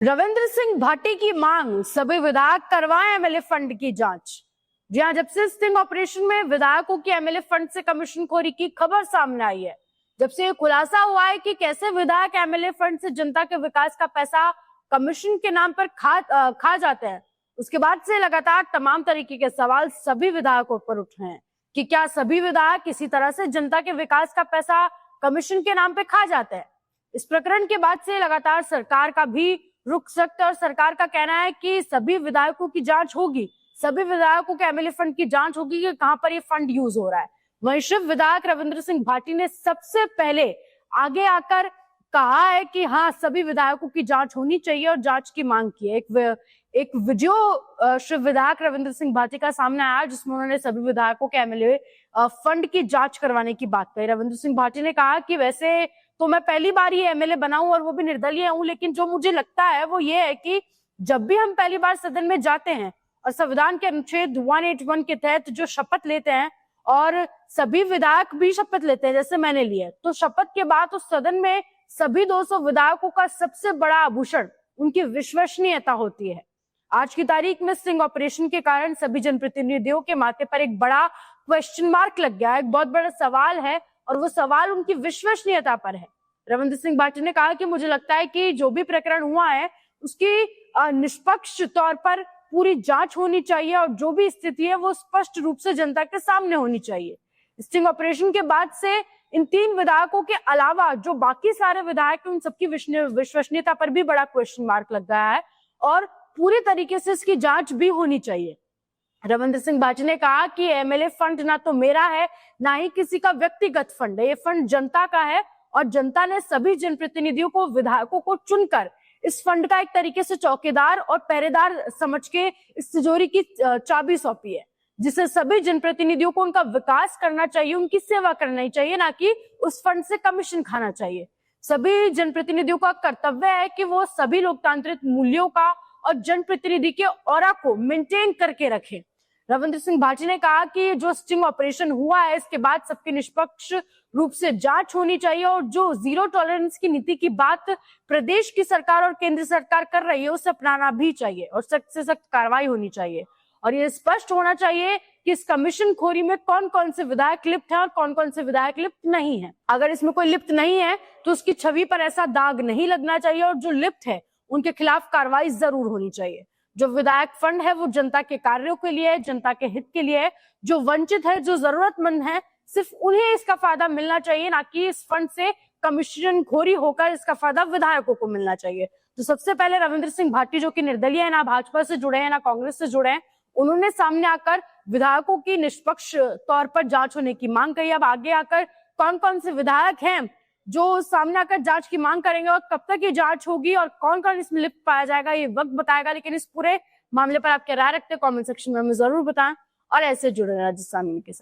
रविंद्र सिंह भाटी की मांग, सभी विधायक करवाएं एमएलए फंड की जांच। जी हां, जब से स्टिंग ऑपरेशन में विधायकों की एमएलए फंड से कमीशनखोरी की खबर सामने आई है, जब से ये खुलासा हुआ है कि कैसे विधायक एमएलए फंड से जनता के विकास का पैसा कमीशन के नाम पर खा जाते हैं, उसके बाद से लगातार तमाम तरीके के सवाल सभी विधायकों पर उठ रहे हैं कि क्या सभी विधायक किसी तरह से जनता के विकास का पैसा कमीशन के नाम पे खा जाते हैं। इस प्रकरण के बाद से लगातार सरकार का भी रुख सख्त है और सरकार का कहना है कि सभी विधायकों की जांच होगी, सभी विधायकों के एमएलए फंड की जांच होगी कि कहां पर ये फंड यूज हो रहा है। वहीं शिव विधायक रविंद्र सिंह भाटी ने सबसे पहले आगे आकर कहा है कि हाँ, सभी विधायकों की जांच होनी चाहिए और जांच की मांग की है। एक वीडियो शिव विधायक रविंद्र सिंह भाटी का सामने आया जिसमें उन्होंने सभी विधायकों के एमएलए फंड की जांच करवाने की बात कही। रविंद्र सिंह भाटी ने कहा कि वैसे तो मैं पहली बार ही एमएलए बना हूं और वो भी निर्दलीय हूं, लेकिन जो मुझे लगता है वो ये है कि जब भी हम पहली बार सदन में जाते हैं और संविधान के अनुच्छेद 181 के तहत जो शपथ लेते हैं और सभी विधायक भी शपथ लेते हैं जैसे मैंने लिया, तो शपथ के बाद उस सदन में सभी 200 विधायकों का सबसे बड़ा आभूषण उनकी विश्वसनीयता होती है। आज की तारीख में स्टिंग ऑपरेशन के कारण सभी जनप्रतिनिधियों के माथे पर एक बड़ा क्वेश्चन मार्क लग गया है, एक बहुत बड़ा सवाल है और वो सवाल उनकी विश्वसनीयता पर है। रविंद्र सिंह भाटी ने कहा कि मुझे लगता है कि जो भी प्रकरण हुआ है उसकी निष्पक्ष तौर पर पूरी जांच होनी चाहिए और जो भी स्थिति है वो स्पष्ट रूप से जनता के सामने होनी चाहिए। स्टिंग ऑपरेशन के बाद से इन 3 विधायकों के अलावा जो बाकी सारे विधायक हैं उन सबकी विश्वसनीयता पर भी बड़ा क्वेश्चन मार्क लग गया है और पूरी तरीके से इसकी जांच भी होनी चाहिए। रविंद्र सिंह भाटी ने कहा कि एमएलए फंड ना तो मेरा है ना ही किसी का व्यक्तिगत फंड है, ये फंड जनता का है और जनता ने सभी जनप्रतिनिधियों को, विधायकों को चुनकर इस फंड का एक तरीके से चौकीदार और पहरेदार समझ के इस तिजोरी की चाबी सौंपी है, जिसे सभी जनप्रतिनिधियों को उनका विकास करना चाहिए, उनकी सेवा करनी चाहिए, ना कि उस फंड से कमीशन खाना चाहिए। सभी जनप्रतिनिधियों का कर्तव्य है कि वो सभी लोकतांत्रिक मूल्यों का और जनप्रतिनिधि के ऑरा को मेंटेन करके रखें। रविंद्र सिंह भाटी ने कहा कि जो स्टिंग ऑपरेशन हुआ है इसके बाद सबकी निष्पक्ष रूप से जांच होनी चाहिए और जो जीरो टॉलरेंस की नीति की बात प्रदेश की सरकार और केंद्र सरकार कर रही है उसे अपनाना भी चाहिए और सख्त से सख्त कार्रवाई होनी चाहिए और ये स्पष्ट होना चाहिए कि इस कमीशन खोरी में कौन कौन से विधायक लिप्त हैं और कौन कौन से विधायक लिप्त नहीं है। अगर इसमें कोई लिप्त नहीं है तो उसकी छवि पर ऐसा दाग नहीं लगना चाहिए और जो लिप्त है उनके खिलाफ कार्रवाई जरूर होनी चाहिए। जो विधायक फंड है वो जनता के कार्यों के लिए है, जनता के हित के लिए है। जो वंचित है, जो जरूरतमंद है, सिर्फ उन्हें इसका फायदा मिलना चाहिए, ना कि इस फंड से कमीशन खोरी होकर इसका फायदा विधायकों को मिलना चाहिए। तो सबसे पहले रविंद्र सिंह भाटी जो कि निर्दलीय है, ना भाजपा से जुड़े हैं ना कांग्रेस से जुड़े हैं, उन्होंने सामने आकर विधायकों की निष्पक्ष तौर पर जांच होने की मांग कही। अब आगे आकर कौन कौन से विधायक हैं जो सामने आकर जांच की मांग करेंगे और कब तक ये जांच होगी और कौन कौन इसमें लिप्त पाया जाएगा ये वक्त बताएगा। लेकिन इस पूरे मामले पर आप क्या राय रखते हैं कमेंट सेक्शन में हमें जरूर बताएं और ऐसे जुड़े रहें राजस्थान के साथ।